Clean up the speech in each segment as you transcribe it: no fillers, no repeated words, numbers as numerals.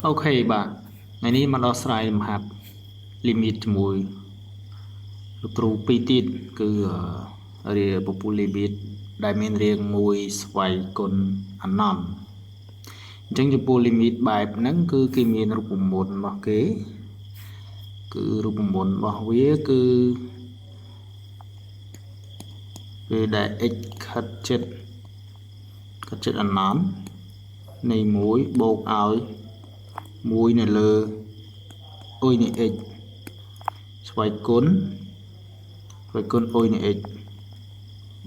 អូខេបាទថ្ងៃនេះមកដល់ស្រ័យលំហាត់ limit ជាមួយលោកគ្រូពីរទៀតគឺរាពពុះ limit ដែលមានរាងមួយស្វ័យគុណអនន្តអញ្ចឹងចំពោះ limit បែបហ្នឹងគឺគេមានរូបមន្តរបស់គេគឺរូបមន្តរបស់វាគឺពេលដែល x ខិតចិត្តអនន្តនៃ1បូកឲ្យ1នៅលើអុយនៃ x ស្វ័យគុណអុយនៃ x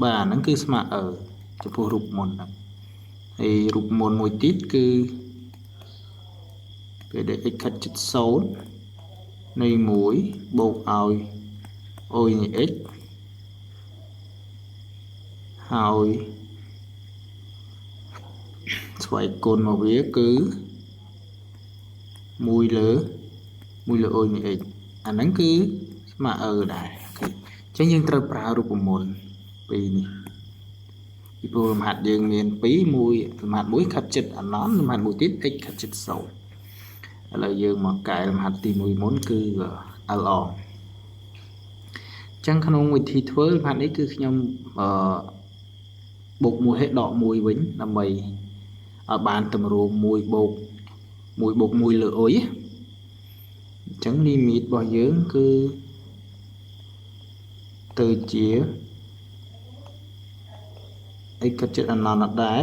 បាទហ្នឹងគឺស្មើចំពោះរូបមន្តហ្នឹងហើយរូបមន្តមួយទៀតគឺពេលដែល x ខិតជិត0នៃ1បូកឲ្យអុយនៃ x ហើយស្វ័យគុណរបស់វាគឺ1លើអុយនៃ x អាហ្នឹងគឺស្មើដែរអូខេអញ្ចឹងយើងត្រូវប្រើរូបមន្តពីរនេះពីព្រោះលំហាត់យើងមាន2មួយលំហាត់មួយខិតជិតអនន្តលំហាត់មួយទៀត x ខិតជិត0ឥឡូវយើងមកកែលំហាត់ទី1មុនគឺ l អញ្ចឹងក្នុងវិធីធ្វើលំហាត់នេះគឺខ្ញុំបូក1ឲ្យដក1វិញដើម្បីឲ្យបានតម្រួម1បូក1លើអុយអញ្ចឹង limit របស់យើងគឺទៅជា x ខិតជិតអនន្តដែរ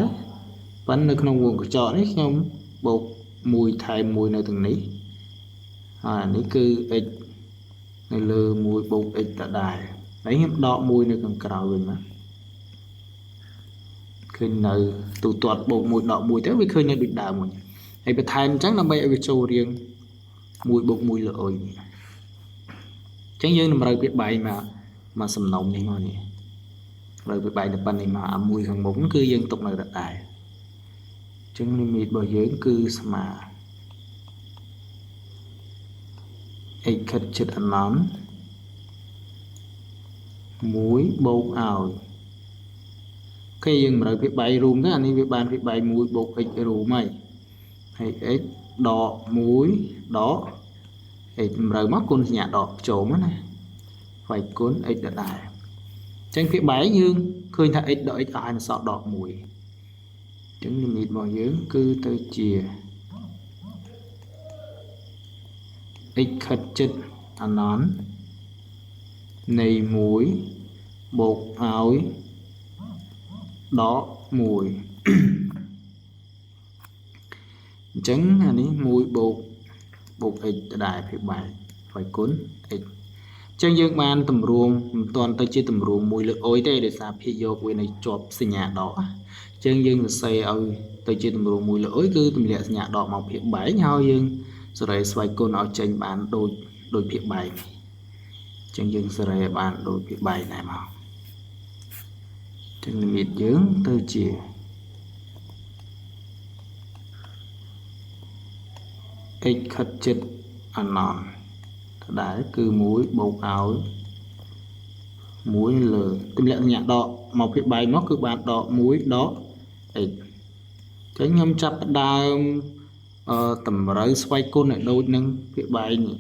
ប៉ុន្តែនៅក្នុងវងកញ្ចក់នេះខ្ញុំបូក1ថែម1នៅទាំងនេះហើយនេះគឺ x នៅលើ1បូក x ដដែលហើយខ្ញុំដក1នៅខាងក្រៅវិញណាឃើញនៅទូទាត់បូក1ដក1ទៅវាឃើញនៅដូចដើមវិញហើយបន្ថែមអញ្ចឹងដើម្បីឲ្យវាចូលរៀង1បូក1លើអុយនេះអញ្ចឹងយើងតម្រូវវាបែកមកសំណុំនេះមកនេះត្រូវវាបែកទៅប៉ុណ្្នេះមកមួយខាងមុខគឺយើងទុកនៅដដែលអញ្ចឹង limit របស់យើងគឺស្មើ x ខិតជិតអនន្ត1បូកឲ្យគេយើងតម្រូវវាបែករួមទៅអានេះវាបានវាបែក1បូក x រួមហើយ x ដក1ដក x តម្រូវមកគុណសញ្ញាដកចូលមកណាវាយគុណ x ដដែលអញ្ចឹងវាបែកយើងឃើញថា x ដក x អស់ហើយនៅសល់ដក1អញ្ចឹង limit របស់យើងគឺទៅជា x ខិតជិតអនន្តនៃ1បូកឲ្យដក1អញ្ចឹងអានេះ1បូក x ដដែលវាបែកហើយគុណ x អញ្ចឹងយើងបានតម្រួមមិនទាន់ទៅជាតម្រួម1លើអុយទេដោយសារភាគយកវានៅជាប់សញ្ញាដកអញ្ចឹងយើងសរសេរឲ្យទៅជាតម្រួម1លើអុយគឺទម្លាក់សញ្ញាដកមកភាគបែកហើយយើងសេរីស្វ័យគុណឲ្យចេញបានដូចភាគបែកអញ្ចឹងយើងសេរីឲ្យបានដូចភាគបែកដែរមកអញ្ចឹង limit យើងទៅជា x ខិតជិតអនន្តដដែលគឺ1បូកឲ្យ1លើទម្លាក់សញ្ញាដកមកភាគបែកមកគឺបានដក1ដក x អញ្ចឹងខ្ញុំចាប់ផ្ដើមតម្រូវស្វ័យគុណឲ្យដូចនឹងភាគបែកនេះ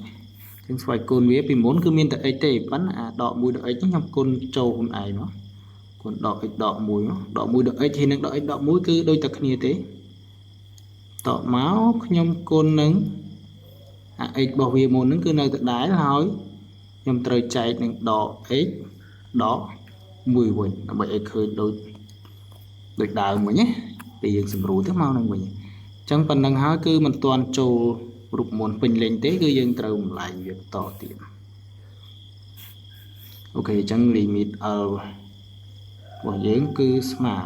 អញ្ចឹងស្វ័យគុណវាពីមុនគឺមានតែ x ទេប៉ុន្តែអាដក1ដក x ខ្ញុំគុណចូលខ្លួនឯងមកគុណដក x ដក1មកដក1ដក x ហើយនឹងដក x ដក1គឺដូចតែគ្នាទេតមកខ្ញុំគុណនឹងអា x របស់វាមុនហ្នឹងគឺនៅដដែលហើយខ្ញុំត្រូវចែកនឹងដក x ដក1វិញដើម្បីឲ្យឃើញដូចដើមវិញណាពេលយើងសម្រួលទៅមកនឹងវិញអញ្ចឹងប៉ុណ្្នឹងហើយគឺមិនទាន់ចូលរូបមន្តពេញលេញទេគឺយើងត្រូវបំលែងវាបន្តទៀតអូខេអញ្ចឹង limit l របស់យើងគឺស្មើ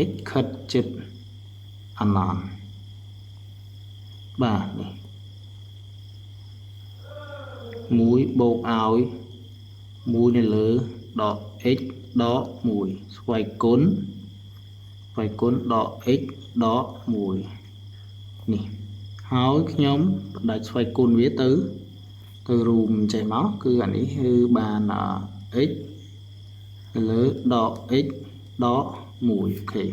x ខិតជិតអនន្តបាទនេះ1បូកឲ្យ1នៅលើដក x ដក1ស្វ័យគុណដក x ដក1នេះហើយខ្ញុំបដាច់ស្វ័យគុណវាទៅរួមចេះមកគឺអានេះគឺបាន x នៅលើដក x ដក1អូខេ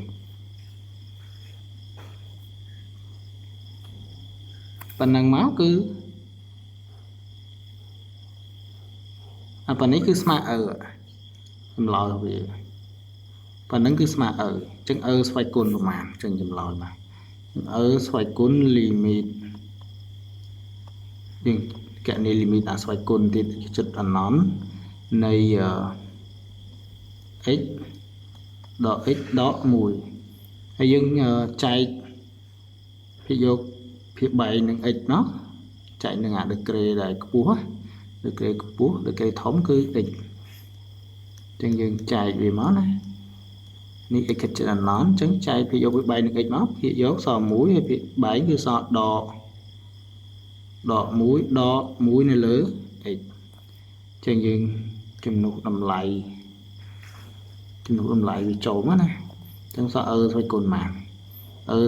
ប៉ុណ្ណឹងមកគឺប៉ុណ្នេះគឺស្មើចម្លើយវាប៉ុណ្ណឹងគឺស្មើអញ្ចឹងស្វ័យគុណប្រមាណអញ្ចឹងចម្លើយមកស្វ័យគុណលីមីតយើងកណនីលីមីតស្វ័យគុណទៀតជិតអណន្តនៃx ដក x ដក 1ហើយយើងចែកពីយកភាព3នឹង x នោះចែកនឹងដឺក្រេដែលខ្ពស់ដឺក្រេខ្ពស់ដឺក្រេធំគឺ x អញ្ចឹងយើងចែកវាមកណានេះ x ជិតអណន្តអញ្ចឹងចែកពីយកវា3នឹង x មកភាគយកសល់1ហើយភាគ3គឺសល់ដក1ដក1នៅលើ x អញ្ចឹងយើងចំណុះតម្លៃវាចូលមកណាអញ្ចឹងសល់ស្វ័យគុណមក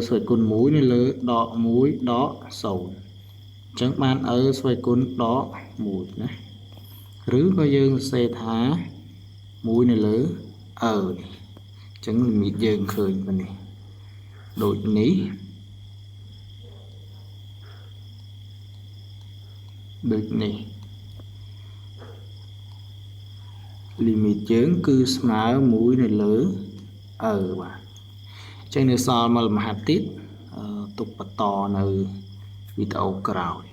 ស្វ័យគុណ1នៅលើដក1ដក0អញ្ចឹងបានស្វ័យគុណដក1ណាឬក៏យើងសរសេរថា1នៅលើនេះអញ្ចឹងលីមីតយើងឃើញប៉ុណ្នេះដូចនេះលីមីតយើងគឺស្មើ1នៅលើបាទអញ្ចឹងនៅសល់មកលំហាត់ទៀតទុកបន្តនៅវីដេអូក្រោយ